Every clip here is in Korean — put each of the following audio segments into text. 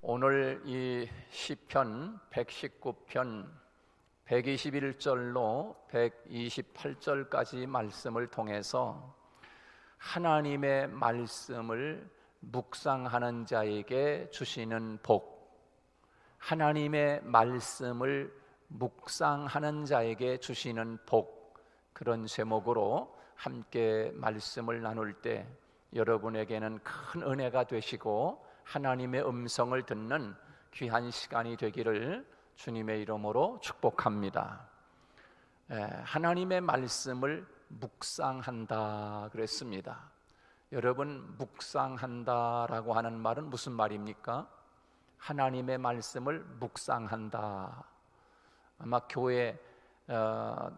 오늘 이 시편 119편 121절로 128절까지 말씀을 통해서 하나님의 말씀을 묵상하는 자에게 주시는 복, 하나님의 말씀을 묵상하는 자에게 주시는 복, 그런 제목으로 함께 말씀을 나눌 때 여러분에게는 큰 은혜가 되시고 하나님의 음성을 듣는 귀한 시간이 되기를 주님의 이름으로 축복합니다. 하나님의 말씀을 묵상한다 그랬습니다. 여러분, 묵상한다라고 하는 말은 무슨 말입니까? 하나님의 말씀을 묵상한다. 아마 교회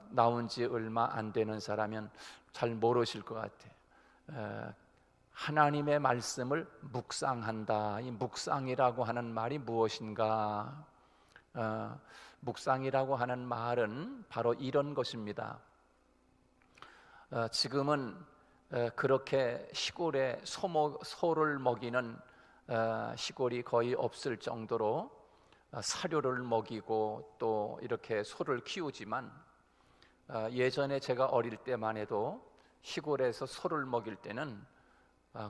나온 지 얼마 안 되는 사람은 잘 모르실 것 같아요. 하나님의 말씀을 묵상한다. 이 묵상이라고 하는 말이 무엇인가? 묵상이라고 하는 말은 바로 이런 것입니다. 지금은 그렇게 시골에 소를 먹이는 시골이 거의 없을 정도로 사료를 먹이고 또 이렇게 소를 키우지만 예전에 제가 어릴 때만 해도 시골에서 소를 먹일 때는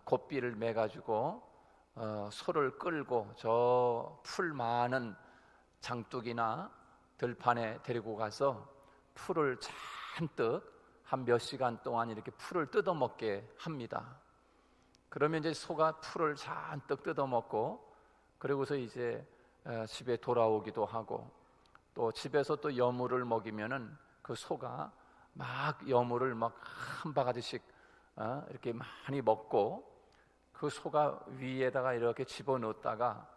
곶비를 매가지고 소를 끌고 저 풀 많은 장둑이나 들판에 데리고 가서 풀을 잔뜩 한 몇 시간 동안 이렇게 풀을 뜯어먹게 합니다. 그러면 이제 소가 풀을 잔뜩 뜯어먹고 그리고서 이제 집에 돌아오기도 하고, 또 집에서 또 여물을 먹이면은 그 소가 막 여물을 막 한 바가지씩 이렇게 많이 먹고, 그 소가 위에다가 이렇게 집어넣었다가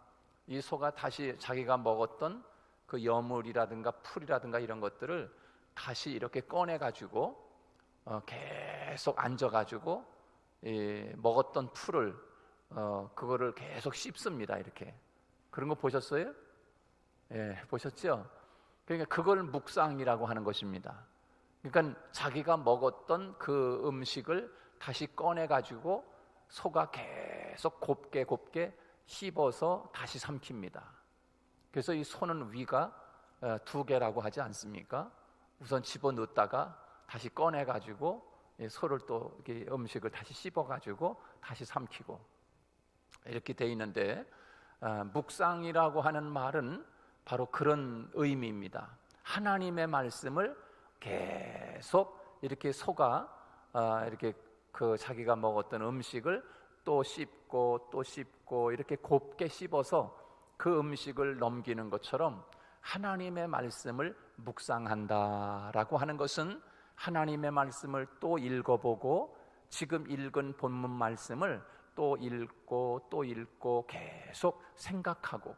이 소가 다시 자기가 먹었던 그 여물이라든가 풀이라든가 이런 것들을 다시 이렇게 꺼내가지고 계속 앉아가지고 먹었던 풀을 그거를 계속 씹습니다. 이렇게. 그런 거 보셨어요? 예, 보셨죠? 그러니까 그걸 묵상이라고 하는 것입니다. 그러니까 자기가 먹었던 그 음식을 다시 꺼내가지고 소가 계속 곱게 씹어서 다시 삼킵니다. 그래서 이 소는 위가 두 개라고 하지 않습니까? 우선 집어넣었다가 다시 꺼내가지고 소를 또 이렇게 음식을 다시 씹어가지고 다시 삼키고 이렇게 돼 있는데, 묵상이라고 하는 말은 바로 그런 의미입니다. 하나님의 말씀을 계속 이렇게 소가 이렇게 그 자기가 먹었던 음식을 또 씹고 이렇게 곱게 씹어서 그 음식을 넘기는 것처럼 하나님의 말씀을 묵상한다라고 하는 것은 하나님의 말씀을 또 읽어보고 지금 읽은 본문 말씀을 또 읽고 계속 생각하고,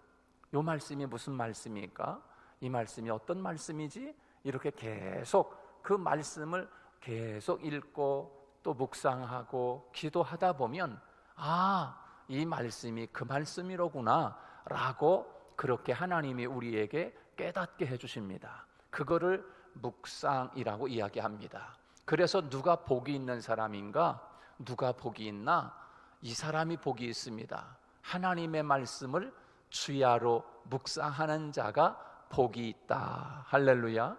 이 말씀이 무슨 말씀입니까? 이 말씀이 어떤 말씀이지? 이렇게 계속 그 말씀을 계속 읽고 또 묵상하고 기도하다 보면 이 말씀이 그 말씀이로구나 라고 그렇게 하나님이 우리에게 깨닫게 해주십니다. 그거를 묵상이라고 이야기합니다. 그래서 누가 복이 있는 사람인가? 누가 복이 있나? 이 사람이 복이 있습니다. 하나님의 말씀을 주야로 묵상하는 자가 복이 있다. 할렐루야.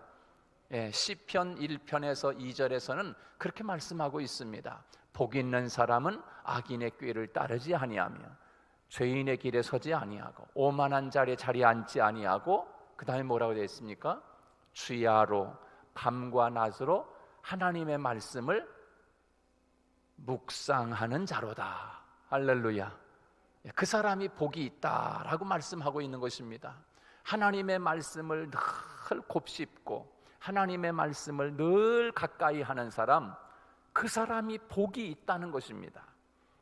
시편 1편에서 2절에서는 그렇게 말씀하고 있습니다. 복 있는 사람은 악인의 꾀를 따르지 아니하며 죄인의 길에 서지 아니하고 오만한 자리에 자리에 앉지 아니하고, 그 다음에 뭐라고 되어 있습니까? 주야로 밤과 낮으로 하나님의 말씀을 묵상하는 자로다. 할렐루야. 그 사람이 복이 있다라고 말씀하고 있는 것입니다. 하나님의 말씀을 늘 곱씹고 하나님의 말씀을 늘 가까이 하는 사람, 그 사람이 복이 있다는 것입니다.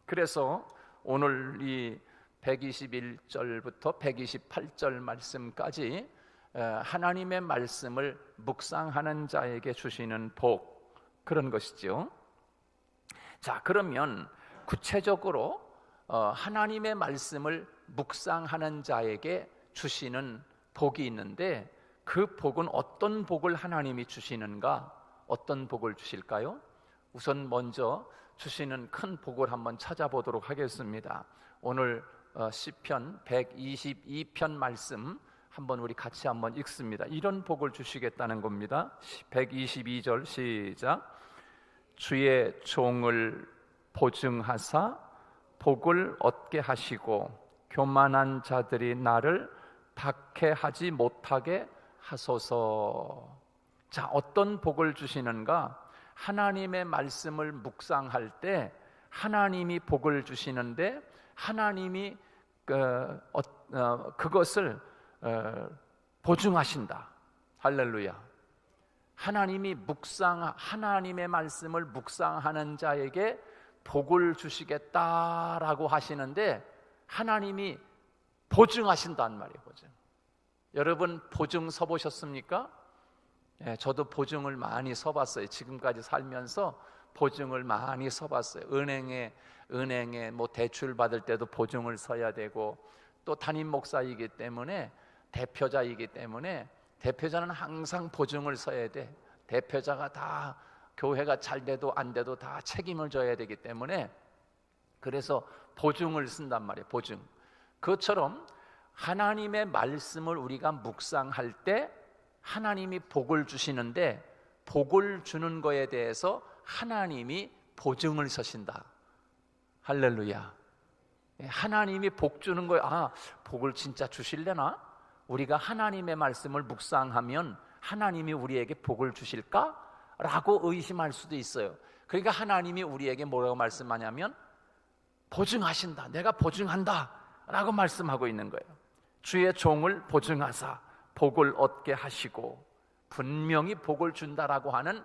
그래서 오늘 이 121절부터 128절 말씀까지 하나님의 말씀을 묵상하는 자에게 주시는 복, 그런 것이죠. 자, 그러면 구체적으로 하나님의 말씀을 묵상하는 자에게 주시는 복이 있는데, 그 복은 어떤 복을 하나님이 주시는가? 어떤 복을 주실까요? 우선 먼저 주시는 큰 복을 한번 찾아보도록 하겠습니다. 오늘 시편 122편 말씀 한번 우리 같이 한번 읽습니다. 이런 복을 주시겠다는 겁니다. 122절 시작. 주의 종을 보증하사 복을 얻게 하시고 교만한 자들이 나를 박해하지 못하게 하소서. 자, 어떤 복을 주시는가? 하나님의 말씀을 묵상할 때 하나님이 복을 주시는데 하나님이 그것을 보증하신다. 할렐루야. 하나님의 말씀을 묵상하는 자에게 복을 주시겠다라고 하시는데 하나님이 보증하신단 말이에요. 보증. 여러분 보증 서보셨습니까? 저도 보증을 많이 서봤어요. 지금까지 살면서 보증을 많이 서봤어요. 은행에 뭐 대출 받을 때도 보증을 서야 되고, 또 담임 목사이기 때문에 대표자이기 때문에 대표자는 항상 보증을 서야 돼. 대표자가 다 교회가 잘 돼도 안 돼도 다 책임을 져야 되기 때문에 그래서 보증을 쓴단 말이에요. 보증. 그것처럼 하나님의 말씀을 우리가 묵상할 때 하나님이 복을 주시는데 복을 주는 거에 대해서 하나님이 보증을 서신다. 할렐루야. 하나님이 복 주는 거에 복을 진짜 주실래나? 우리가 하나님의 말씀을 묵상하면 하나님이 우리에게 복을 주실까? 라고 의심할 수도 있어요. 그러니까 하나님이 우리에게 뭐라고 말씀하냐면 보증하신다. 내가 보증한다 라고 말씀하고 있는 거예요. 주의 종을 보증하사 복을 얻게 하시고, 분명히 복을 준다라고 하는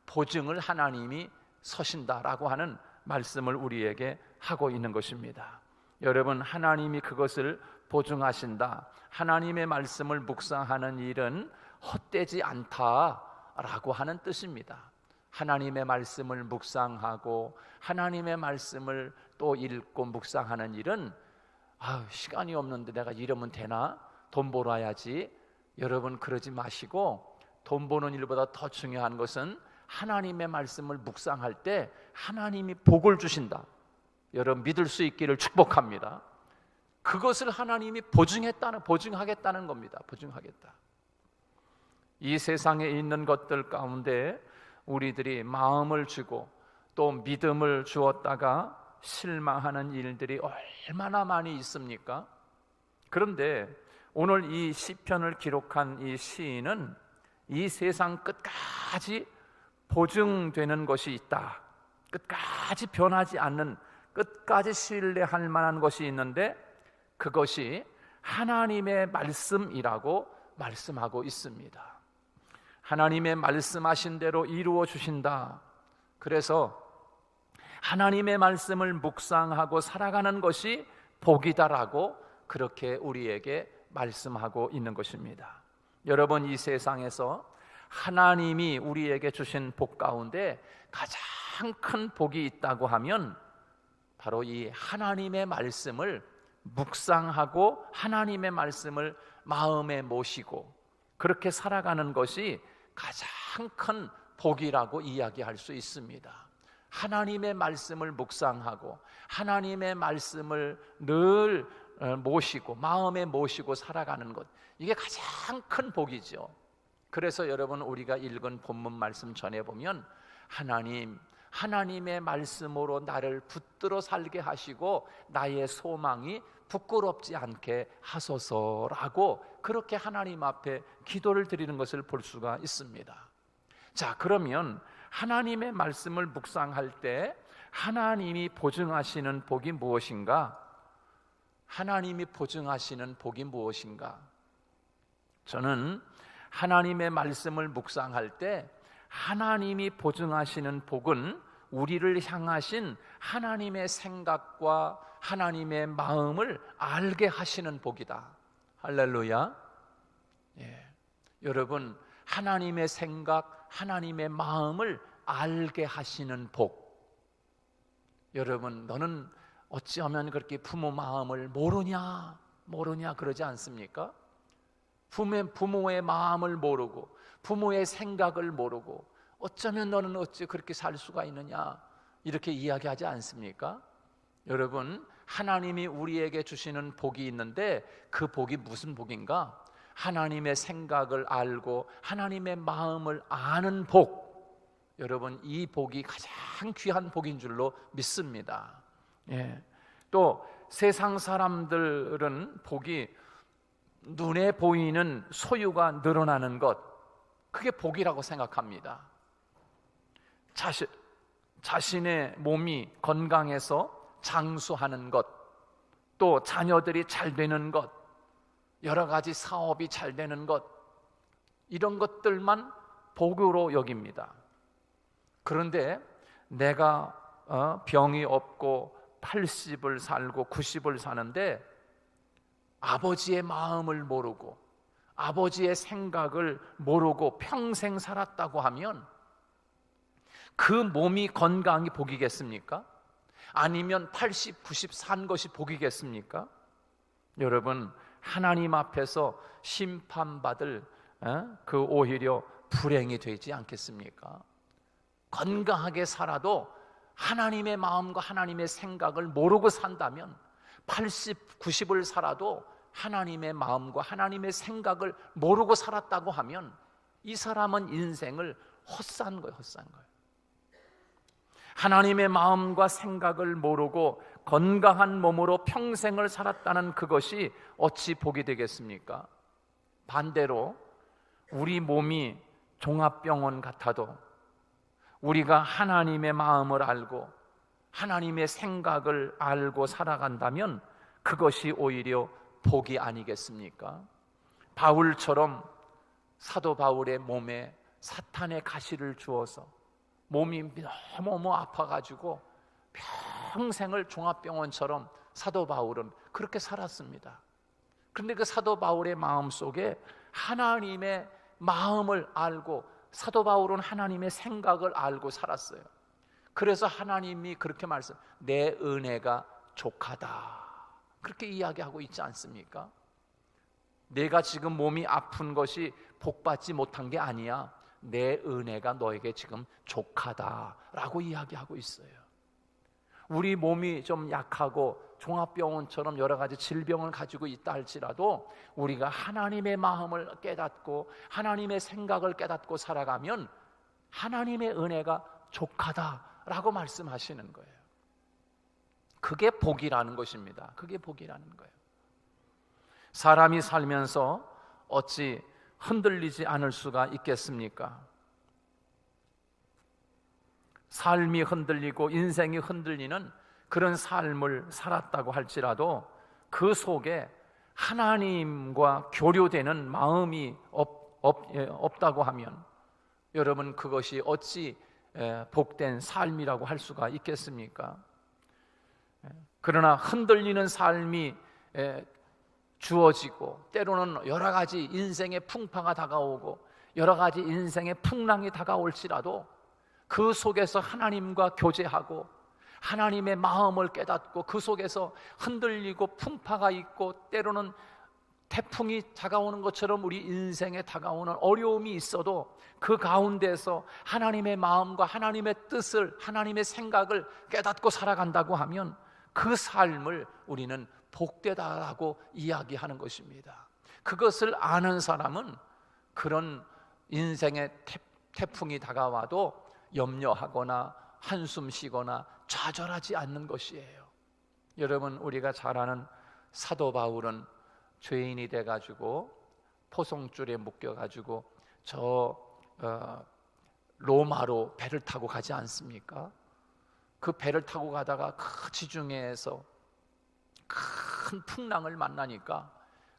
보증을 하나님이 서신다라고 하는 말씀을 우리에게 하고 있는 것입니다. 여러분, 하나님이 그것을 보증하신다, 하나님의 말씀을 묵상하는 일은 헛되지 않다라고 하는 뜻입니다. 하나님의 말씀을 묵상하고 하나님의 말씀을 또 읽고 묵상하는 일은 시간이 없는데 내가 이러면 되나? 돈 벌어야지. 여러분, 그러지 마시고 돈 버는 일보다 더 중요한 것은 하나님의 말씀을 묵상할 때 하나님이 복을 주신다. 여러분 믿을 수 있기를 축복합니다. 그것을 하나님이 보증하겠다는 겁니다. 보증하겠다. 이 세상에 있는 것들 가운데 우리들이 마음을 주고 또 믿음을 주었다가 실망하는 일들이 얼마나 많이 있습니까? 그런데 오늘 이 시편을 기록한 이 시인은 이 세상 끝까지 보증되는 것이 있다, 끝까지 변하지 않는, 끝까지 신뢰할 만한 것이 있는데 그것이 하나님의 말씀이라고 말씀하고 있습니다. 하나님의 말씀하신 대로 이루어 주신다. 그래서 하나님의 말씀을 묵상하고 살아가는 것이 복이다라고 그렇게 우리에게 말씀하고 있는 것입니다. 여러분, 이 세상에서 하나님이 우리에게 주신 복 가운데 가장 큰 복이 있다고 하면 바로 이 하나님의 말씀을 묵상하고 하나님의 말씀을 마음에 모시고 그렇게 살아가는 것이 가장 큰 복이라고 이야기할 수 있습니다. 하나님의 말씀을 묵상하고 하나님의 말씀을 늘 모시고 마음에 모시고 살아가는 것, 이게 가장 큰 복이죠. 그래서 여러분, 우리가 읽은 본문 말씀 전해보면 하나님의 말씀으로 나를 붙들어 살게 하시고 나의 소망이 부끄럽지 않게 하소서라고 그렇게 하나님 앞에 기도를 드리는 것을 볼 수가 있습니다. 자, 그러면 하나님의 말씀을 묵상할 때 하나님이 보증하시는 복이 무엇인가? 하나님이 보증하시는 복이 무엇인가? 저는 하나님의 말씀을 묵상할 때 하나님이 보증하시는 복은 우리를 향하신 하나님의 생각과 하나님의 마음을 알게 하시는 복이다. 할렐루야. 여러분, 하나님의 생각, 하나님의 마음을 알게 하시는 복. 여러분, 너는 어찌하면 그렇게 부모 마음을 모르냐 그러지 않습니까? 부모의 마음을 모르고 부모의 생각을 모르고 어쩌면 너는 어찌 그렇게 살 수가 있느냐 이렇게 이야기하지 않습니까? 여러분, 하나님이 우리에게 주시는 복이 있는데 그 복이 무슨 복인가? 하나님의 생각을 알고 하나님의 마음을 아는 복. 여러분, 이 복이 가장 귀한 복인 줄로 믿습니다. 예. 또 세상 사람들은 복이 눈에 보이는 소유가 늘어나는 것, 그게 복이라고 생각합니다. 자신의 몸이 건강해서 장수하는 것, 또 자녀들이 잘 되는 것, 여러 가지 사업이 잘 되는 것, 이런 것들만 복으로 여깁니다. 그런데 내가 병이 없고 80을 살고 90을 사는데 아버지의 마음을 모르고 아버지의 생각을 모르고 평생 살았다고 하면 그 몸이 건강이 복이겠습니까? 아니면 80, 90 산 것이 복이겠습니까? 여러분, 하나님 앞에서 심판받을 그 오히려 불행이 되지 않겠습니까? 건강하게 살아도 하나님의 마음과 하나님의 생각을 모르고 산다면 80, 90을 살아도 하나님의 마음과 하나님의 생각을 모르고 살았다고 하면 이 사람은 인생을 헛산 거예요. 하나님의 마음과 생각을 모르고 건강한 몸으로 평생을 살았다는 그것이 어찌 복이 되겠습니까? 반대로 우리 몸이 종합병원 같아도 우리가 하나님의 마음을 알고 하나님의 생각을 알고 살아간다면 그것이 오히려 복이 아니겠습니까? 바울처럼 사도 바울의 몸에 사탄의 가시를 주어서 몸이 너무 아파가지고 평생을 종합병원처럼 사도 바울은 그렇게 살았습니다. 그런데 그 사도 바울의 마음속에 하나님의 마음을 알고 사도 바울은 하나님의 생각을 알고 살았어요. 그래서 하나님이 그렇게 내 은혜가 족하다, 그렇게 이야기하고 있지 않습니까? 내가 지금 몸이 아픈 것이 복받지 못한 게 아니야, 내 은혜가 너에게 지금 족하다라고 이야기하고 있어요. 우리 몸이 좀 약하고 종합병원처럼 여러 가지 질병을 가지고 있다 할지라도 우리가 하나님의 마음을 깨닫고 하나님의 생각을 깨닫고 살아가면 하나님의 은혜가 족하다라고 말씀하시는 거예요. 그게 복이라는 것입니다. 그게 복이라는 거예요. 사람이 살면서 어찌 흔들리지 않을 수가 있겠습니까? 삶이 흔들리고 인생이 흔들리는 그런 삶을 살았다고 할지라도 그 속에 하나님과 교류되는 마음이 없다고 하면 여러분, 그것이 어찌 복된 삶이라고 할 수가 있겠습니까? 그러나 흔들리는 삶이 주어지고 때로는 여러 가지 인생의 풍파가 다가오고 여러 가지 인생의 풍랑이 다가올지라도 그 속에서 하나님과 교제하고 하나님의 마음을 깨닫고 그 속에서 흔들리고 풍파가 있고 때로는 태풍이 다가오는 것처럼 우리 인생에 다가오는 어려움이 있어도 그 가운데서 하나님의 마음과 하나님의 뜻을, 하나님의 생각을 깨닫고 살아간다고 하면 그 삶을 우리는 복되다라고 이야기하는 것입니다. 그것을 아는 사람은 그런 인생의 태풍이 다가와도 염려하거나 한숨 쉬거나 좌절하지 않는 것이에요. 여러분, 우리가 잘 아는 사도 바울은 죄인이 돼가지고 포송줄에 묶여가지고 로마로 배를 타고 가지 않습니까? 그 배를 타고 가다가 그 지중해에서 큰 풍랑을 만나니까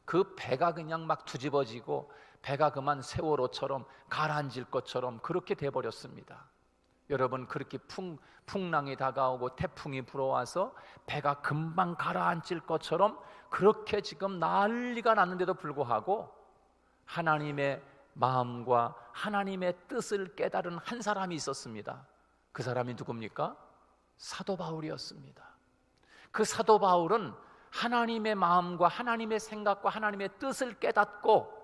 그 배가 그냥 막 뒤집어지고 배가 그만 세월호처럼 가라앉을 것처럼 그렇게 돼버렸습니다. 여러분, 그렇게 풍랑이 다가오고 태풍이 불어와서 배가 금방 가라앉을 것처럼 그렇게 지금 난리가 났는데도 불구하고 하나님의 마음과 하나님의 뜻을 깨달은 한 사람이 있었습니다. 그 사람이 누굽니까? 사도 바울이었습니다. 그 사도 바울은 하나님의 마음과 하나님의 생각과 하나님의 뜻을 깨닫고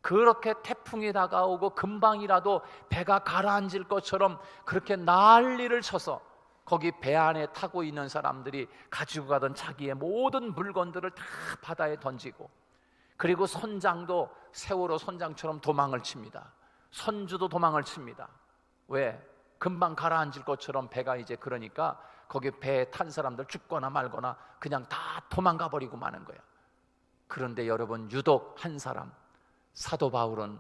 그렇게 태풍이 다가오고 금방이라도 배가 가라앉을 것처럼 그렇게 난리를 쳐서 거기 배 안에 타고 있는 사람들이 가지고 가던 자기의 모든 물건들을 다 바다에 던지고, 그리고 선장도 세월호 선장처럼 도망을 칩니다. 선주도 도망을 칩니다. 왜? 금방 가라앉을 것처럼 배가 이제, 그러니까 거기 배에 탄 사람들 죽거나 말거나 그냥 다 도망가 버리고 마는 거예요. 그런데 여러분, 유독 한 사람, 사도 바울은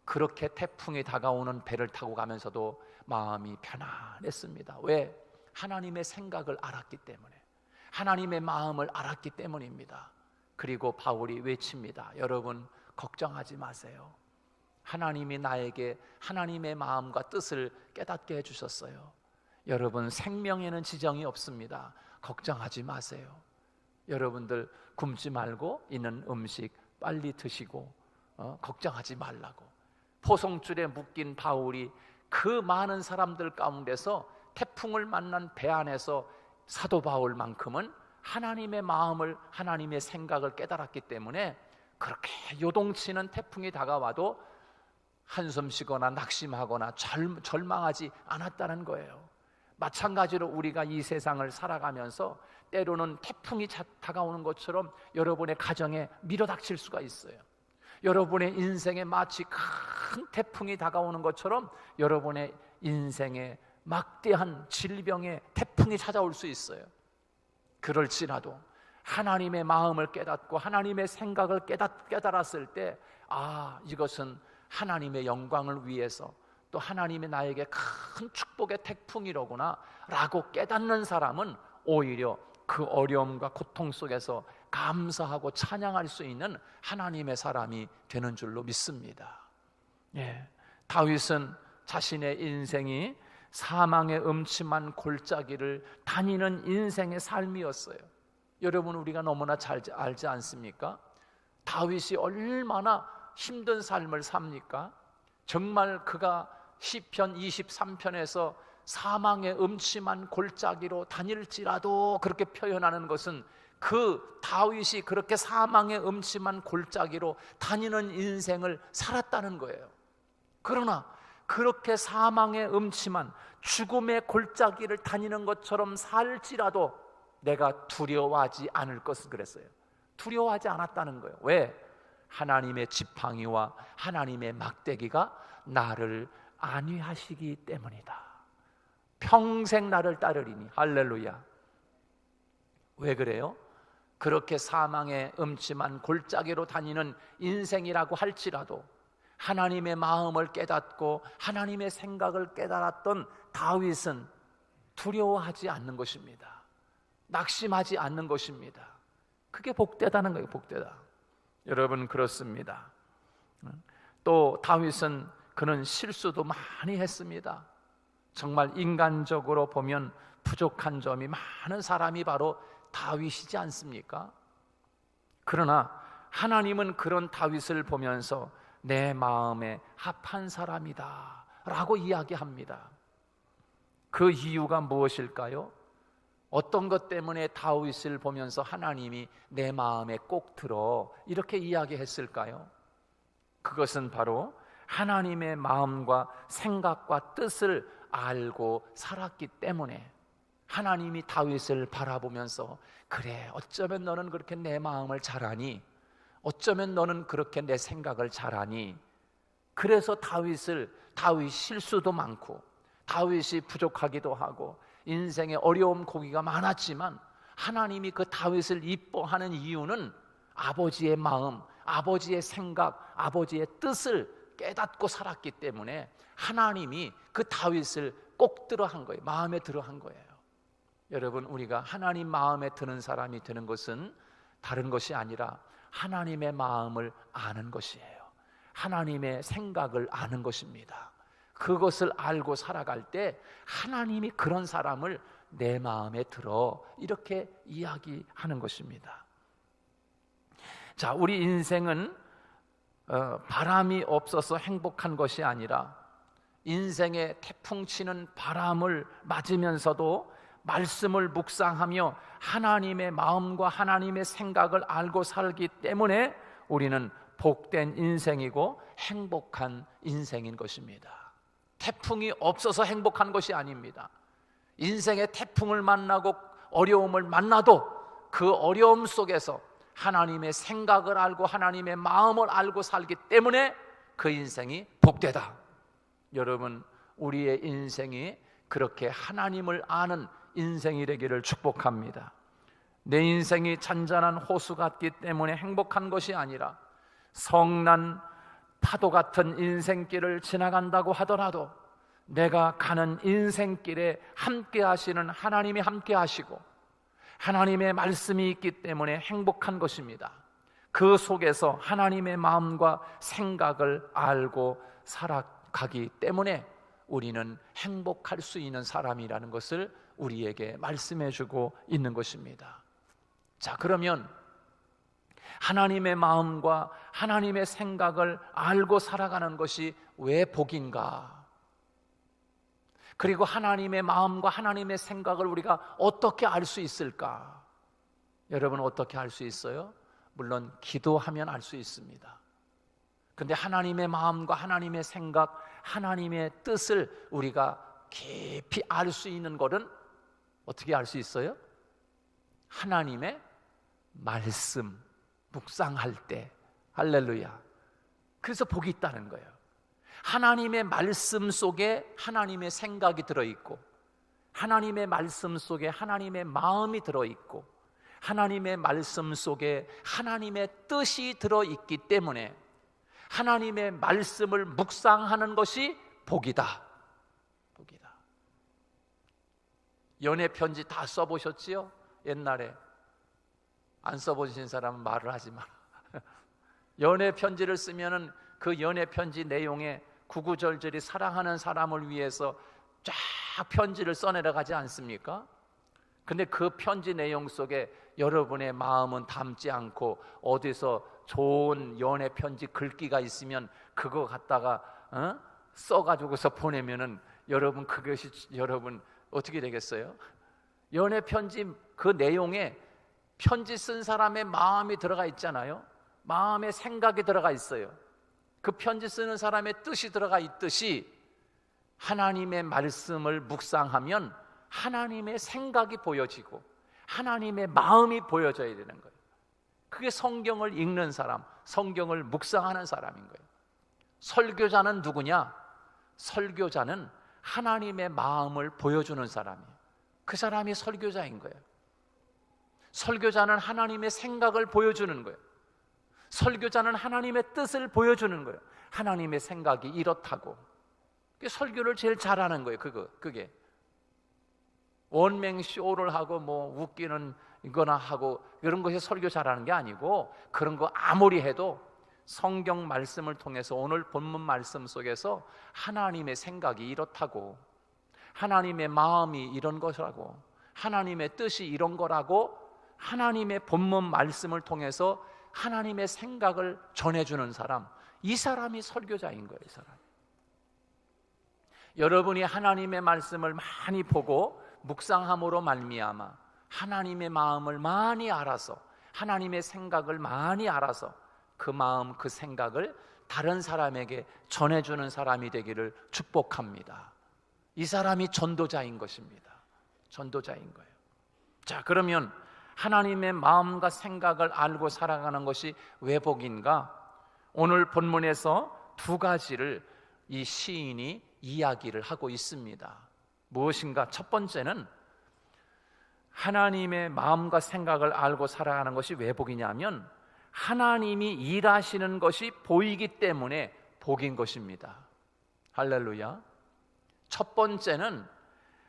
그렇게 태풍이 다가오는 배를 타고 가면서도 마음이 편안했습니다. 왜? 하나님의 생각을 알았기 때문에, 하나님의 마음을 알았기 때문입니다. 그리고 바울이 외칩니다. 여러분, 걱정하지 마세요. 하나님이 나에게 하나님의 마음과 뜻을 깨닫게 해주셨어요. 여러분, 생명에는 지정이 없습니다. 걱정하지 마세요. 여러분들 굶지 말고 있는 음식 빨리 드시고 걱정하지 말라고. 포송줄에 묶인 바울이 그 많은 사람들 가운데서 태풍을 만난 배 안에서 사도 바울만큼은 하나님의 마음을, 하나님의 생각을 깨달았기 때문에 그렇게 요동치는 태풍이 다가와도 한숨 쉬거나 낙심하거나 절망하지 않았다는 거예요. 마찬가지로 우리가 이 세상을 살아가면서 때로는 태풍이 다가오는 것처럼 여러분의 가정에 밀어닥칠 수가 있어요. 여러분의 인생에 마치 큰 태풍이 다가오는 것처럼 여러분의 인생에 막대한 질병의 태풍이 찾아올 수 있어요. 그럴지라도 하나님의 마음을 깨닫고 하나님의 생각을 깨달았을 때, 이것은 하나님의 영광을 위해서, 또 하나님이 나에게 큰 축복의 태풍이로구나 라고 깨닫는 사람은 오히려 그 어려움과 고통 속에서 감사하고 찬양할 수 있는 하나님의 사람이 되는 줄로 믿습니다. 다윗은 자신의 인생이 사망의 음침한 골짜기를 다니는 인생의 삶이었어요. 여러분, 우리가 너무나 잘 알지 않습니까? 다윗이 얼마나 힘든 삶을 삽니까? 정말 그가 시편 23편에서 사망의 음침한 골짜기로 다닐지라도 그렇게 표현하는 것은 그 다윗이 그렇게 사망의 음침한 골짜기로 다니는 인생을 살았다는 거예요. 그러나 그렇게 사망의 음침한 죽음의 골짜기를 다니는 것처럼 살지라도 내가 두려워하지 않을 것을 그랬어요. 두려워하지 않았다는 거예요. 왜? 하나님의 지팡이와 하나님의 막대기가 나를 안위하시기 때문이다. 평생 나를 따르리니. 할렐루야. 왜 그래요? 그렇게 사망의 음침한 골짜기로 다니는 인생이라고 할지라도 하나님의 마음을 깨닫고 하나님의 생각을 깨달았던 다윗은 두려워하지 않는 것입니다. 낙심하지 않는 것입니다. 그게 복되다는 거예요. 복되다. 여러분, 그렇습니다. 또 다윗은 그는 실수도 많이 했습니다. 정말 인간적으로 보면 부족한 점이 많은 사람이 바로 다윗이지 않습니까? 그러나 하나님은 그런 다윗을 보면서 내 마음에 합한 사람이다 라고 이야기합니다. 그 이유가 무엇일까요? 어떤 것 때문에 다윗을 보면서 하나님이 내 마음에 꼭 들어 이렇게 이야기했을까요? 그것은 바로 하나님의 마음과 생각과 뜻을 알고 살았기 때문에 하나님이 다윗을 바라보면서, 그래, 어쩌면 너는 그렇게 내 마음을 잘 아니, 어쩌면 너는 그렇게 내 생각을 잘 아니. 그래서 다윗 실수도 많고 다윗이 부족하기도 하고 인생에 어려움 고기가 많았지만 하나님이 그 다윗을 이뻐하는 이유는 아버지의 마음, 아버지의 생각, 아버지의 뜻을 깨닫고 살았기 때문에 하나님이 그 다윗을 꼭 들어 한 거예요. 마음에 들어 한 거예요. 여러분, 우리가 하나님 마음에 드는 사람이 되는 것은 다른 것이 아니라 하나님의 마음을 아는 것이에요. 하나님의 생각을 아는 것입니다. 그것을 알고 살아갈 때 하나님이 그런 사람을 내 마음에 들어 이렇게 이야기하는 것입니다. 자, 우리 인생은 바람이 없어서 행복한 것이 아니라 인생에 태풍 치는 바람을 맞으면서도 말씀을 묵상하며 하나님의 마음과 하나님의 생각을 알고 살기 때문에 우리는 복된 인생이고 행복한 인생인 것입니다. 태풍이 없어서 행복한 것이 아닙니다. 인생의 태풍을 만나고 어려움을 만나도 그 어려움 속에서 하나님의 생각을 알고 하나님의 마음을 알고 살기 때문에 그 인생이 복되다. 여러분, 우리의 인생이 그렇게 하나님을 아는 인생이 되기를 축복합니다. 내 인생이 잔잔한 호수 같기 때문에 행복한 것이 아니라 성난 파도 같은 인생길을 지나간다고 하더라도 내가 가는 인생길에 함께 하시는 하나님이 함께 하시고 하나님의 말씀이 있기 때문에 행복한 것입니다. 그 속에서 하나님의 마음과 생각을 알고 살아가기 때문에 우리는 행복할 수 있는 사람이라는 것을 우리에게 말씀해 주고 있는 것입니다. 자, 그러면 하나님의 마음과 하나님의 생각을 알고 살아가는 것이 왜 복인가? 그리고 하나님의 마음과 하나님의 생각을 우리가 어떻게 알 수 있을까? 여러분, 어떻게 알 수 있어요? 물론 기도하면 알 수 있습니다. 그런데 하나님의 마음과 하나님의 생각, 하나님의 뜻을 우리가 깊이 알 수 있는 것은 어떻게 알 수 있어요? 하나님의 말씀 묵상할 때. 할렐루야. 그래서 복이 있다는 거예요. 하나님의 말씀 속에 하나님의 생각이 들어있고 하나님의 말씀 속에 하나님의 마음이 들어있고 하나님의 말씀 속에 하나님의 뜻이 들어있기 때문에 하나님의 말씀을 묵상하는 것이 복이다. 복이다. 연애 편지 다 써보셨지요? 옛날에 안 써보신 사람은 말을 하지 마라. 연애 편지를 쓰면은 그 연애 편지 내용에 구구절절히 사랑하는 사람을 위해서 쫙 편지를 써내려가지 않습니까? 근데 그 편지 내용 속에 여러분의 마음은 담지 않고 어디서 좋은 연애 편지 글귀가 있으면 그거 갖다가 써가지고서 보내면은 여러분 그것이 여러분 어떻게 되겠어요? 연애 편지 그 내용에 편지 쓴 사람의 마음이 들어가 있잖아요. 마음의 생각이 들어가 있어요. 그 편지 쓰는 사람의 뜻이 들어가 있듯이 하나님의 말씀을 묵상하면 하나님의 생각이 보여지고 하나님의 마음이 보여져야 되는 거예요. 그게 성경을 읽는 사람, 성경을 묵상하는 사람인 거예요. 설교자는 누구냐? 설교자는 하나님의 마음을 보여주는 사람이에요. 그 사람이 설교자인 거예요. 설교자는 하나님의 생각을 보여주는 거예요. 설교자는 하나님의 뜻을 보여주는 거예요. 하나님의 생각이 이렇다고. 설교를 제일 잘하는 거예요. 그게 원맹 쇼를 하고 뭐 웃기는 이거나 하고 이런 것이 설교 잘하는 게 아니고, 그런 거 아무리 해도 성경 말씀을 통해서 오늘 본문 말씀 속에서 하나님의 생각이 이렇다고, 하나님의 마음이 이런 것이라고, 하나님의 뜻이 이런 거라고 하나님의 본문 말씀을 통해서 하나님의 생각을 전해주는 사람, 이 사람이 설교자인 거예요. 이 사람. 여러분이 하나님의 말씀을 많이 보고 묵상함으로 말미암아 하나님의 마음을 많이 알아서 하나님의 생각을 많이 알아서 그 마음 그 생각을 다른 사람에게 전해주는 사람이 되기를 축복합니다. 이 사람이 전도자인 것입니다. 전도자인 거예요. 자, 그러면 하나님의 마음과 생각을 알고 살아가는 것이 왜 복인가? 오늘 본문에서 두 가지를 이 시인이 이야기를 하고 있습니다. 무엇인가? 첫 번째는 하나님의 마음과 생각을 알고 살아가는 것이 왜 복이냐면 하나님이 일하시는 것이 보이기 때문에 복인 것입니다. 할렐루야. 첫 번째는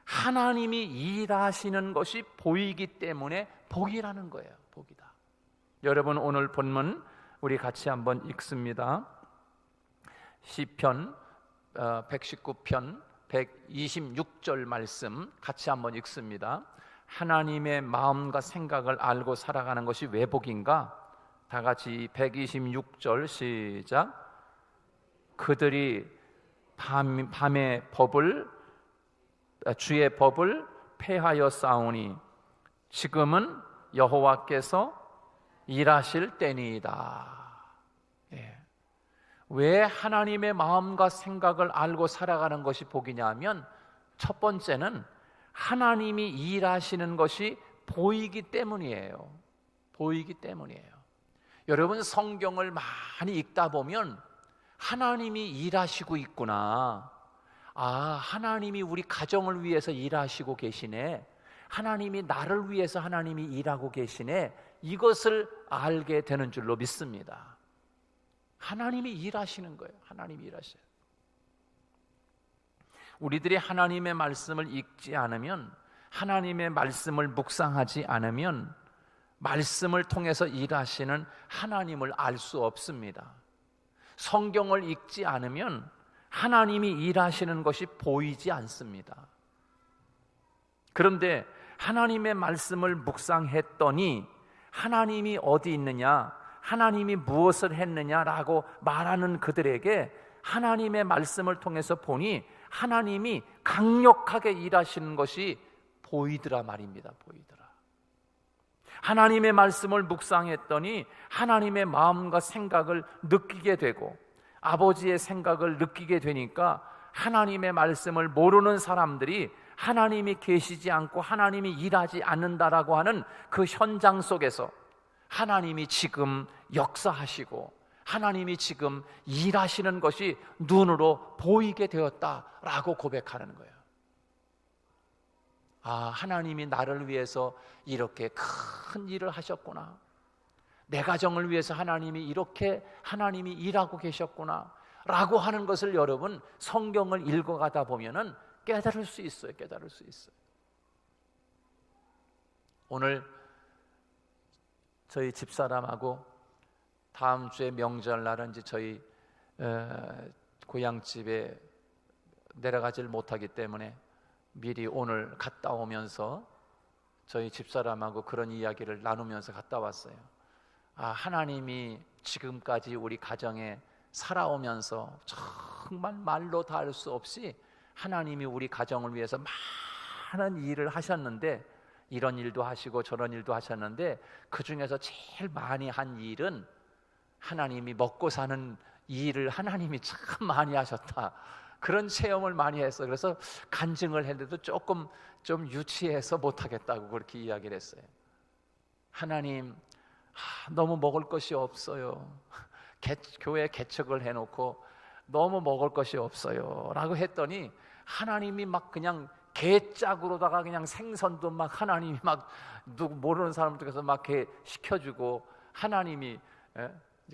하나님이 일하시는 것이 보이기 때문에 복이라는 거예요. 복이다. 여러분, 오늘 본문 우리 같이 한번 읽습니다. 시편 119편 126절 말씀 같이 한번 읽습니다. 하나님의 마음과 생각을 알고 살아가는 것이 왜 복인가? 다 같이 126절 시작. 그들이 밤의 법을 주의 법을 폐하여 싸우니 지금은 여호와께서 일하실 때니이다. 예. 왜 하나님의 마음과 생각을 알고 살아가는 것이 복이냐 하면 첫 번째는 하나님이 일하시는 것이 보이기 때문이에요. 보이기 때문이에요. 여러분, 성경을 많이 읽다 보면 하나님이 일하시고 있구나. 아, 하나님이 우리 가정을 위해서 일하시고 계시네. 하나님이 나를 위해서 하나님이 일하고 계시네. 이것을 알게 되는 줄로 믿습니다. 하나님이 일하시는 거예요. 하나님이 일하셔요. 우리들이 하나님의 말씀을 읽지 않으면, 하나님의 말씀을 묵상하지 않으면 말씀을 통해서 일하시는 하나님을 알 수 없습니다. 성경을 읽지 않으면 하나님이 일하시는 것이 보이지 않습니다. 그런데 하나님의 말씀을 묵상했더니 하나님이 어디 있느냐, 하나님이 무엇을 했느냐라고 말하는 그들에게 하나님의 말씀을 통해서 보니 하나님이 강력하게 일하시는 것이 보이더라 말입니다. 보이더라. 하나님의 말씀을 묵상했더니 하나님의 마음과 생각을 느끼게 되고 아버지의 생각을 느끼게 되니까 하나님의 말씀을 모르는 사람들이 하나님이 계시지 않고 하나님이 일하지 않는다라고 하는 그 현장 속에서 하나님이 지금 역사하시고 하나님이 지금 일하시는 것이 눈으로 보이게 되었다라고 고백하는 거예요. 아, 하나님이 나를 위해서 이렇게 큰 일을 하셨구나. 내 가정을 위해서 하나님이 이렇게 하나님이 일하고 계셨구나 라고 하는 것을 여러분 성경을 읽어가다 보면은 깨달을 수 있어요. 깨달을 수 있어요. 오늘 저희 집사람하고 다음 주에 명절날은 이제 저희 고향집에 내려가질 못하기 때문에 미리 오늘 갔다 오면서 저희 집사람하고 그런 이야기를 나누면서 갔다 왔어요. 아, 하나님이 지금까지 우리 가정에 살아오면서 정말 말로 다 할 수 없이 하나님이 우리 가정을 위해서 많은 일을 하셨는데, 이런 일도 하시고 저런 일도 하셨는데 그 중에서 제일 많이 한 일은 하나님이 먹고 사는 일을 하나님이 참 많이 하셨다. 그런 체험을 많이 했어. 그래서 간증을 했는데도 조금 좀 유치해서 못하겠다고 그렇게 이야기를 했어요. 하나님, 너무 먹을 것이 없어요. 교회 개척을 해놓고 너무 먹을 것이 없어요 라고 했더니 하나님이 막 그냥 개짝으로다가 그냥 생선도 막 하나님이 막 누구 모르는 사람들께서 막 이렇게 시켜주고 하나님이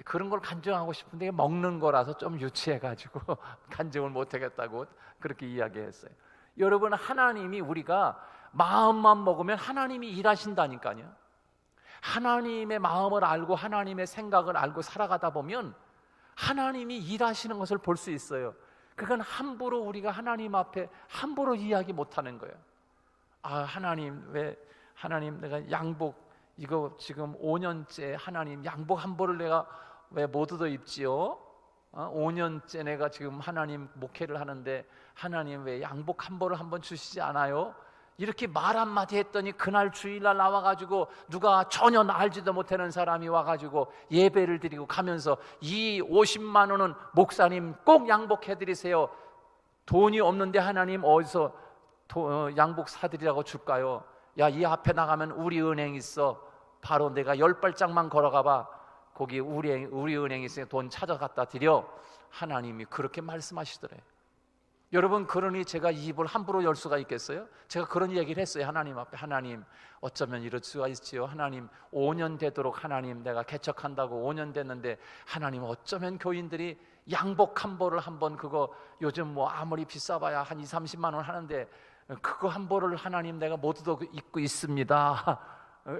그런 걸 간증하고 싶은데 먹는 거라서 좀 유치해가지고 간증을 못하겠다고 그렇게 이야기했어요. 여러분, 하나님이 우리가 마음만 먹으면 하나님이 일하신다니까요. 하나님의 마음을 알고 하나님의 생각을 알고 살아가다 보면 하나님이 일하시는 것을 볼 수 있어요. 그건 함부로 우리가 하나님 앞에 함부로 이야기 못하는 거예요. 아, 하나님, 왜 하나님 내가 양복 이거 지금 5년째 하나님 양복 한 벌을 내가 왜 못 얻어 입지요? 5년째 내가 지금 하나님 목회를 하는데 하나님 왜 양복 한 벌을 한번 주시지 않아요? 이렇게 말 한마디 했더니 그날 주일날 나와가지고 누가 전혀 알지도 못하는 사람이 와가지고 예배를 드리고 가면서 이 50만 원은 목사님 꼭 양복해드리세요. 돈이 없는데 하나님 어디서 양복 사드리라고 줄까요? 야, 이 앞에 나가면 우리 은행 있어. 바로 내가 10발짝만 걸어가봐. 거기 우리 은행 있으니까 돈 찾아갖다 드려. 하나님이 그렇게 말씀하시더래. 여러분, 그러니 제가 입을 함부로 열 수가 있겠어요? 제가 그런 얘기를 했어요. 하나님 앞에. 하나님, 어쩌면 이럴 수가 있지요. 하나님, 5년 되도록 하나님 내가 개척한다고 5년 됐는데 하나님, 어쩌면 교인들이 양복 한 벌을 한번 그거 요즘 뭐 아무리 비싸봐야 한 20-30만 원 하는데 그거 한 벌을 하나님 내가 모두도 입고 있습니다.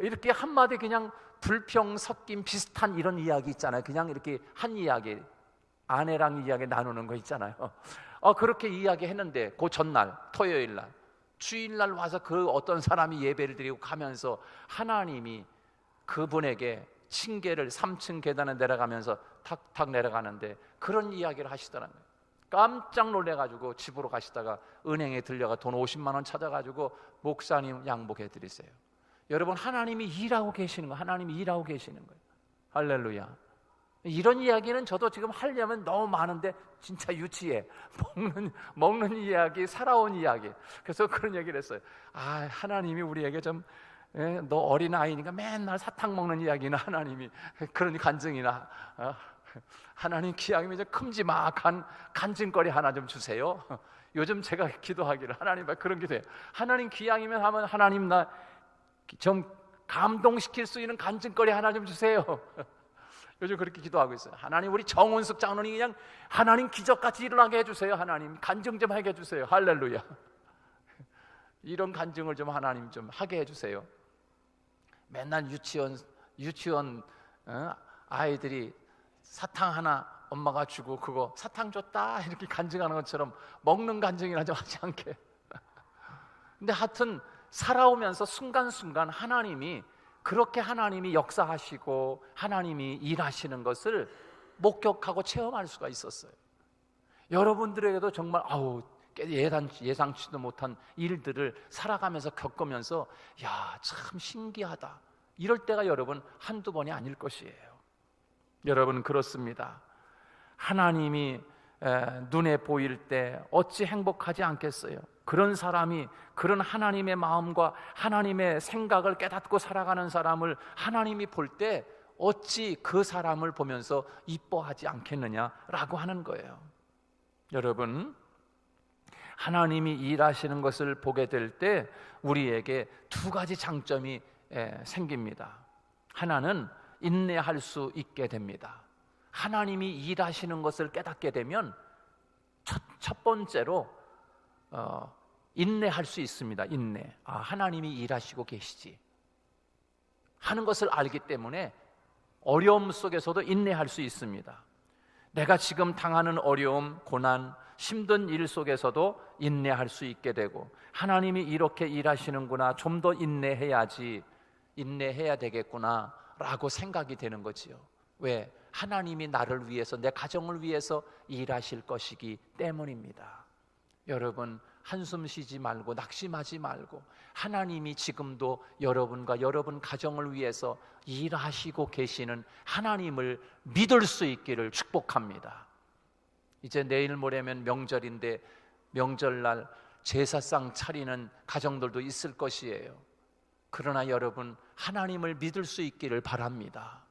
이렇게 한마디 그냥 불평 섞인 비슷한 이런 이야기 있잖아요. 그냥 이렇게 한 이야기, 아내랑 이야기 나누는 거 있잖아요. 그렇게 이야기했는데 그 전날 토요일날 주일날 와서 그 어떤 사람이 예배를 드리고 가면서 하나님이 그분에게 층계를 3층 계단에 내려가면서 탁탁 내려가는데 그런 이야기를 하시더라고요. 깜짝 놀래가지고 집으로 가시다가 은행에 들려가 돈 50만 원 찾아가지고 목사님 양복해 드리세요. 여러분, 하나님이 일하고 계시는 거예요. 하나님이 일하고 계시는 거예요. 할렐루야. 이런 이야기는 저도 지금 하려면 너무 많은데 진짜 유치해. 먹는 이야기, 살아온 이야기. 그래서 그런 얘기를 했어요. 하나님이 우리에게 좀, 너 어린 아이니까 맨날 사탕 먹는 이야기나 하나님이 그런 간증이나, 하나님 기왕이면 좀 큼지막한 간증거리 하나 좀 주세요. 요즘 제가 기도하기를, 하나님 그런 기도해요. 하나님 기왕이면 하면, 하나님 나 좀 감동시킬 수 있는 간증거리 하나 좀 주세요. 요즘 그렇게 기도하고 있어요. 하나님 우리 정운숙 장로님 그냥 하나님 기적같이 일어나게 해주세요. 하나님 간증 좀 하게 해주세요. 할렐루야. 이런 간증을 좀 하나님 좀 하게 해주세요. 맨날 유치원 아이들이 사탕 하나 엄마가 주고 그거 사탕 줬다 이렇게 간증하는 것처럼 먹는 간증이나 좀 하지 않게. 근데 하여튼 살아오면서 순간순간 하나님이 그렇게 하나님이 역사하시고 하나님이 일하시는 것을 목격하고 체험할 수가 있었어요. 여러분들에게도 정말 예상치도 못한 일들을 살아가면서 겪으면서 참 신기하다 이럴 때가 여러분 한두 번이 아닐 것이에요. 여러분 그렇습니다. 하나님이 눈에 보일 때 어찌 행복하지 않겠어요? 그런 사람이 그런 하나님의 마음과 하나님의 생각을 깨닫고 살아가는 사람을 하나님이 볼 때 어찌 그 사람을 보면서 이뻐하지 않겠느냐라고 하는 거예요. 여러분, 하나님이 일하시는 것을 보게 될 때 우리에게 두 가지 장점이 생깁니다. 하나는 인내할 수 있게 됩니다. 하나님이 일하시는 것을 깨닫게 되면 첫 번째로 인내할 수 있습니다. 인내. 하나님이 일하시고 계시지 하는 것을 알기 때문에 어려움 속에서도 인내할 수 있습니다. 내가 지금 당하는 어려움, 고난, 힘든 일 속에서도 인내할 수 있게 되고 하나님이 이렇게 일하시는구나, 좀 더 인내해야지, 인내해야 되겠구나 라고 생각이 되는 거지요. 왜? 하나님이 나를 위해서, 내 가정을 위해서 일하실 것이기 때문입니다. 여러분 한숨 쉬지 말고 낙심하지 말고 하나님이 지금도 여러분과 여러분 가정을 위해서 일하시고 계시는 하나님을 믿을 수 있기를 축복합니다. 이제 내일 모레면 명절인데 명절날 제사상 차리는 가정들도 있을 것이에요. 그러나 여러분 하나님을 믿을 수 있기를 바랍니다.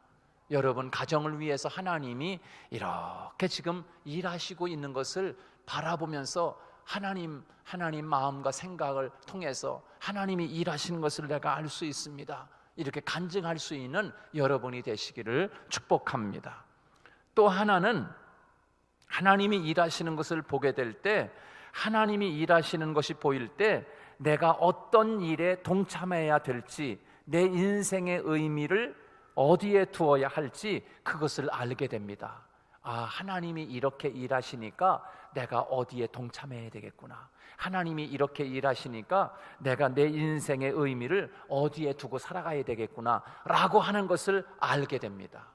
여러분 가정을 위해서 하나님이 이렇게 지금 일하시고 있는 것을 바라보면서 하나님 마음과 생각을 통해서 하나님이 일하시는 것을 내가 알 수 있습니다. 이렇게 간증할 수 있는 여러분이 되시기를 축복합니다. 또 하나는 하나님이 일하시는 것을 보게 될 때, 하나님이 일하시는 것이 보일 때 내가 어떤 일에 동참해야 될지, 내 인생의 의미를 어디에 두어야 할지 그것을 알게 됩니다. 하나님이 이렇게 일하시니까 내가 어디에 동참해야 되겠구나. 하나님이 이렇게 일하시니까 내가 내 인생의 의미를 어디에 두고 살아가야 되겠구나 라고 하는 것을 알게 됩니다.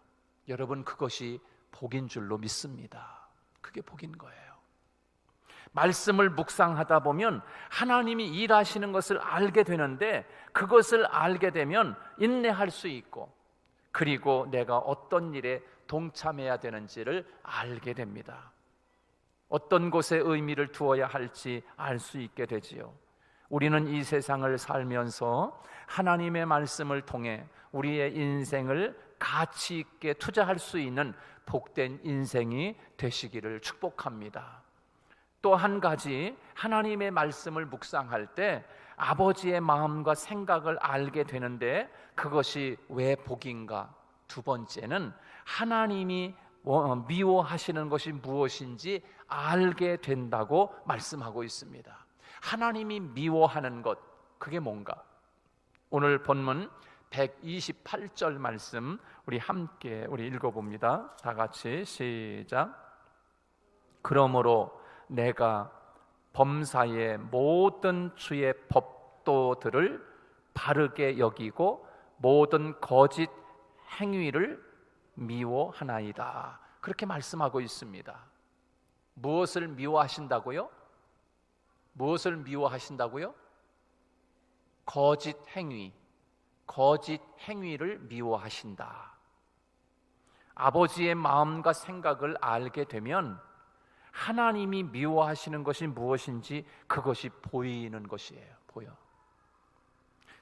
여러분 그것이 복인 줄로 믿습니다. 그게 복인 거예요. 말씀을 묵상하다 보면 하나님이 일하시는 것을 알게 되는데, 그것을 알게 되면 인내할 수 있고, 그리고 내가 어떤 일에 동참해야 되는지를 알게 됩니다. 어떤 곳에 의미를 두어야 할지 알 수 있게 되지요. 우리는 이 세상을 살면서 하나님의 말씀을 통해 우리의 인생을 가치 있게 투자할 수 있는 복된 인생이 되시기를 축복합니다. 또 한 가지, 하나님의 말씀을 묵상할 때 아버지의 마음과 생각을 알게 되는데 그것이 왜 복인가? 두 번째는 하나님이 미워하시는 것이 무엇인지 알게 된다고 말씀하고 있습니다. 하나님이 미워하는 것, 그게 뭔가? 오늘 본문 128절 말씀 우리 함께 읽어봅니다. 다 같이 시작. 그러므로 내가 범사의 모든 주의 법도들을 바르게 여기고 모든 거짓 행위를 미워하나이다. 그렇게 말씀하고 있습니다. 무엇을 미워하신다고요? 무엇을 미워하신다고요? 거짓 행위를 미워하신다. 아버지의 마음과 생각을 알게 되면 하나님이 미워하시는 것이 무엇인지 그것이 보이는 것이에요. 보여.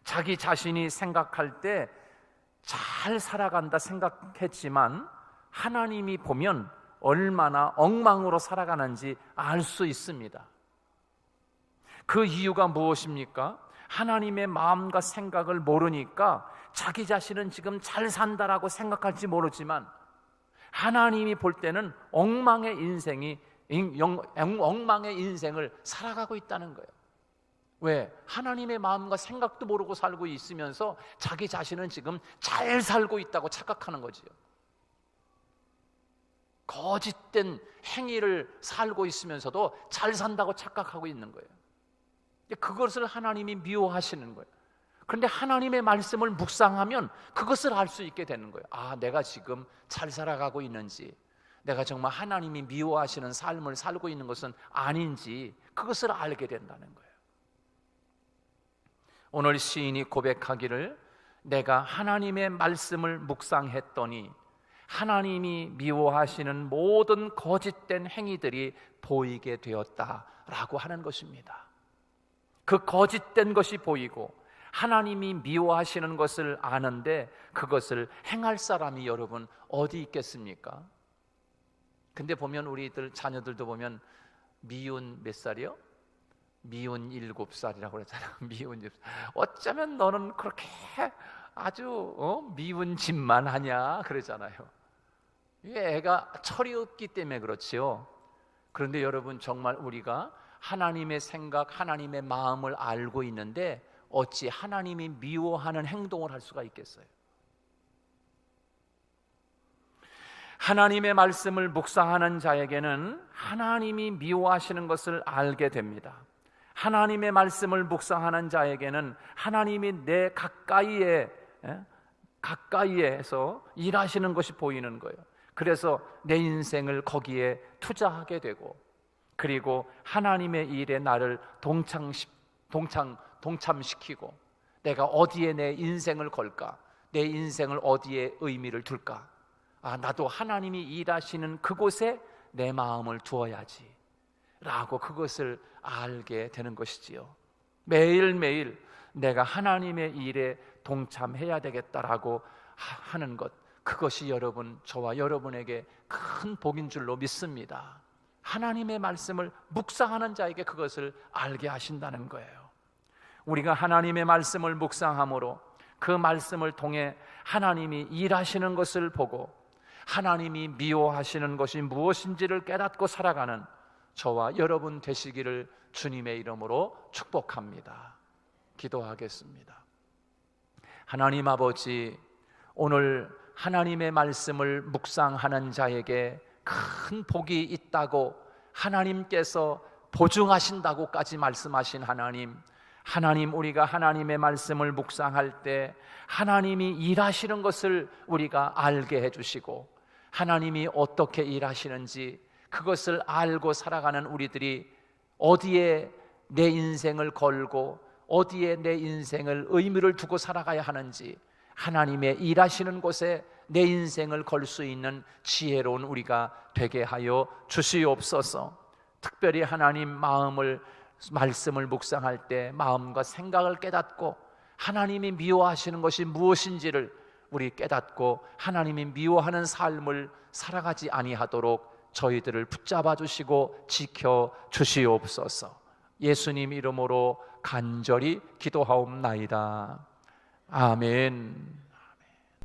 자기 자신이 생각할 때 잘 살아간다 생각했지만 하나님이 보면 얼마나 엉망으로 살아가는지 알 수 있습니다. 그 이유가 무엇입니까? 하나님의 마음과 생각을 모르니까 자기 자신은 지금 잘 산다라고 생각할지 모르지만 하나님이 볼 때는 엉망의 인생을 살아가고 있다는 거예요. 왜? 하나님의 마음과 생각도 모르고 살고 있으면서 자기 자신은 지금 잘 살고 있다고 착각하는 거지요. 거짓된 행위를 살고 있으면서도 잘 산다고 착각하고 있는 거예요. 그것을 하나님이 미워하시는 거예요. 그런데 하나님의 말씀을 묵상하면 그것을 알 수 있게 되는 거예요. 아, 내가 지금 잘 살아가고 있는지, 내가 정말 하나님이 미워하시는 삶을 살고 있는 것은 아닌지 그것을 알게 된다는 거예요. 오늘 시인이 고백하기를 내가 하나님의 말씀을 묵상했더니 하나님이 미워하시는 모든 거짓된 행위들이 보이게 되었다라고 하는 것입니다. 그 거짓된 것이 보이고 하나님이 미워하시는 것을 아는데 그것을 행할 사람이 여러분 어디 있겠습니까? 근데 보면 우리들 자녀들도 보면 미운 몇 살이요? 미운 7살이라고 그랬잖아요. 미운 7살. 어쩌면 너는 그렇게 아주 미운 짓만 하냐 그러잖아요. 이게 애가 철이 없기 때문에 그렇지요. 그런데 여러분 정말 우리가 하나님의 생각, 하나님의 마음을 알고 있는데 어찌 하나님이 미워하는 행동을 할 수가 있겠어요? 하나님의 말씀을 묵상하는 자에게는 하나님이 미워하시는 것을 알게 됩니다. 하나님의 말씀을 묵상하는 자에게는 하나님이 내 가까이에서 일하시는 것이 보이는 거예요. 그래서 내 인생을 거기에 투자하게 되고, 그리고 하나님의 일에 나를 동참시키고 내가 어디에 내 인생을 걸까? 내 인생을 어디에 의미를 둘까? 아, 나도 하나님이 일하시는 그곳에 내 마음을 두어야지 라고 그것을 알게 되는 것이지요. 매일매일 내가 하나님의 일에 동참해야 되겠다라고 하는 것, 그것이 여러분, 저와 여러분에게 큰 복인 줄로 믿습니다. 하나님의 말씀을 묵상하는 자에게 그것을 알게 하신다는 거예요. 우리가 하나님의 말씀을 묵상함으로 그 말씀을 통해 하나님이 일하시는 것을 보고 하나님이 미워하시는 것이 무엇인지를 깨닫고 살아가는 저와 여러분 되시기를 주님의 이름으로 축복합니다. 기도하겠습니다. 하나님 아버지, 오늘 하나님의 말씀을 묵상하는 자에게 큰 복이 있다고 하나님께서 보증하신다고까지 말씀하신 하나님, 우리가 하나님의 말씀을 묵상할 때 하나님이 일하시는 것을 우리가 알게 해주시고 하나님이 어떻게 일하시는지 그것을 알고 살아가는 우리들이 어디에 내 인생을 걸고 어디에 내 인생을 의미를 두고 살아가야 하는지, 하나님의 일하시는 곳에 내 인생을 걸 수 있는 지혜로운 우리가 되게 하여 주시옵소서. 특별히 하나님 말씀을 묵상할 때 마음과 생각을 깨닫고 하나님이 미워하시는 것이 무엇인지를 우리 깨닫고 하나님이 미워하는 삶을 살아가지 아니하도록 저희들을 붙잡아 주시고 지켜 주시옵소서. 예수님 이름으로 간절히 기도하옵나이다. 아멘.